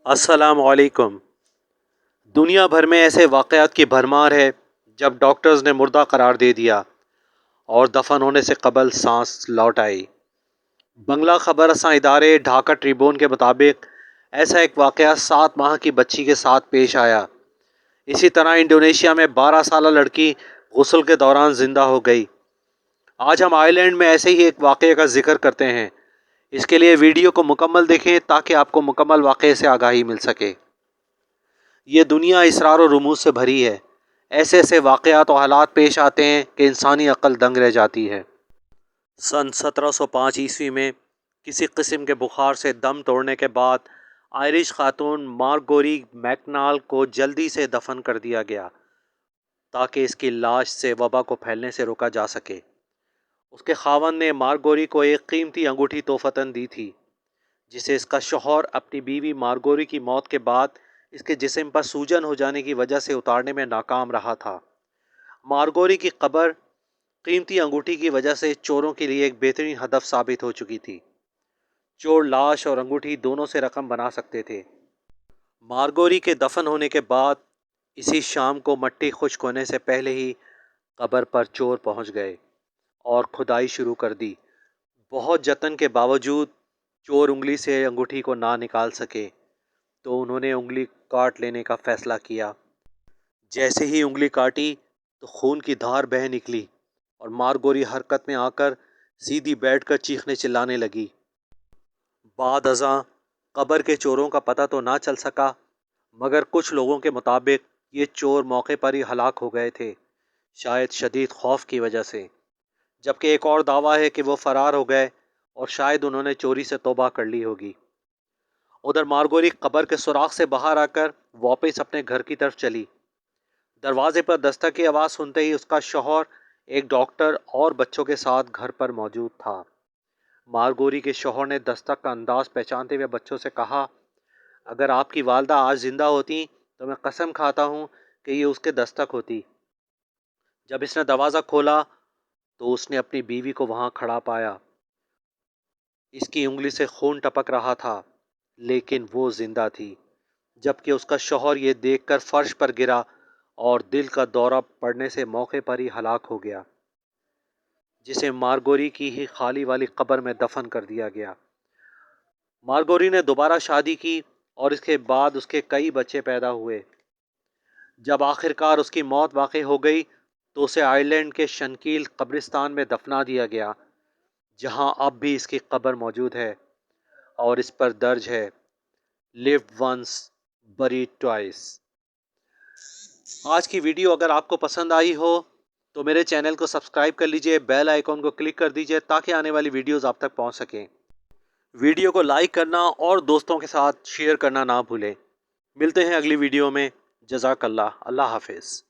السلام علیکم۔ دنیا بھر میں ایسے واقعات کی بھرمار ہے جب ڈاکٹرز نے مردہ قرار دے دیا اور دفن ہونے سے قبل سانس لوٹ آئی۔ بنگلہ خبر رساں ادارے ڈھاکہ ٹریبون کے مطابق ایسا ایک واقعہ 7 ماہ کی بچی کے ساتھ پیش آیا۔ اسی طرح انڈونیشیا میں 12 سالہ لڑکی غسل کے دوران زندہ ہو گئی۔ آج ہم آئرلینڈ میں ایسے ہی ایک واقعے کا ذکر کرتے ہیں۔ اس کے لیے ویڈیو کو مکمل دیکھیں تاکہ آپ کو مکمل واقعے سے آگاہی مل سکے۔ یہ دنیا اسرار و رموز سے بھری ہے۔ ایسے ایسے واقعات و حالات پیش آتے ہیں کہ انسانی عقل دنگ رہ جاتی ہے۔ سن 1705 عیسوی میں کسی قسم کے بخار سے دم توڑنے کے بعد آئرش خاتون مارگوری میکنال کو جلدی سے دفن کر دیا گیا تاکہ اس کی لاش سے وبا کو پھیلنے سے روکا جا سکے۔ اس کے خاوند نے مارگوری کو ایک قیمتی انگوٹھی تحفتاً دی تھی جسے اس کا شوہر اپنی بیوی مارگوری کی موت کے بعد اس کے جسم پر سوجن ہو جانے کی وجہ سے اتارنے میں ناکام رہا تھا۔ مارگوری کی قبر قیمتی انگوٹھی کی وجہ سے چوروں کے لیے ایک بہترین ہدف ثابت ہو چکی تھی۔ چور لاش اور انگوٹھی دونوں سے رقم بنا سکتے تھے۔ مارگوری کے دفن ہونے کے بعد اسی شام کو مٹی خشک ہونے سے پہلے ہی قبر پر چور پہنچ گئے اور کھدائی شروع کر دی۔ بہت جتن کے باوجود چور انگلی سے انگوٹھی کو نہ نکال سکے تو انہوں نے انگلی کاٹ لینے کا فیصلہ کیا۔ جیسے ہی انگلی کاٹی تو خون کی دھار بہہ نکلی اور مارگوری حرکت میں آ کر سیدھی بیٹھ کر چیخنے چلانے لگی۔ بعد ازاں قبر کے چوروں کا پتہ تو نہ چل سکا مگر کچھ لوگوں کے مطابق یہ چور موقع پر ہی ہلاک ہو گئے تھے، شاید شدید خوف کی وجہ سے، جبکہ ایک اور دعویٰ ہے کہ وہ فرار ہو گئے اور شاید انہوں نے چوری سے توبہ کر لی ہوگی۔ ادھر مارگوری قبر کے سوراخ سے باہر آ کر واپس اپنے گھر کی طرف چلی۔ دروازے پر دستک کی آواز سنتے ہی اس کا شوہر ایک ڈاکٹر اور بچوں کے ساتھ گھر پر موجود تھا۔ مارگوری کے شوہر نے دستک کا انداز پہچانتے ہوئے بچوں سے کہا، اگر آپ کی والدہ آج زندہ ہوتی تو میں قسم کھاتا ہوں کہ یہ اس کے دستک ہوتی۔ جب اس نے دروازہ کھولا تو اس نے اپنی بیوی کو وہاں کھڑا پایا۔ اس کی انگلی سے خون ٹپک رہا تھا لیکن وہ زندہ تھی، جبکہ اس کا شوہر یہ دیکھ کر فرش پر گرا اور دل کا دورہ پڑنے سے موقع پر ہی ہلاک ہو گیا، جسے مارگوری کی ہی خالی والی قبر میں دفن کر دیا گیا۔ مارگوری نے دوبارہ شادی کی اور اس کے بعد اس کے کئی بچے پیدا ہوئے۔ جب آخرکار اس کی موت واقع ہو گئی تو اسے آئرلینڈ کے شنکیل قبرستان میں دفنا دیا گیا، جہاں اب بھی اس کی قبر موجود ہے اور اس پر درج ہے lived once buried twice۔ آج کی ویڈیو اگر آپ کو پسند آئی ہو تو میرے چینل کو سبسکرائب کر لیجئے، بیل آئیکن کو کلک کر دیجئے تاکہ آنے والی ویڈیوز آپ تک پہنچ سکیں۔ ویڈیو کو لائک کرنا اور دوستوں کے ساتھ شیئر کرنا نہ بھولیں۔ ملتے ہیں اگلی ویڈیو میں۔ جزاک اللہ۔ اللہ حافظ۔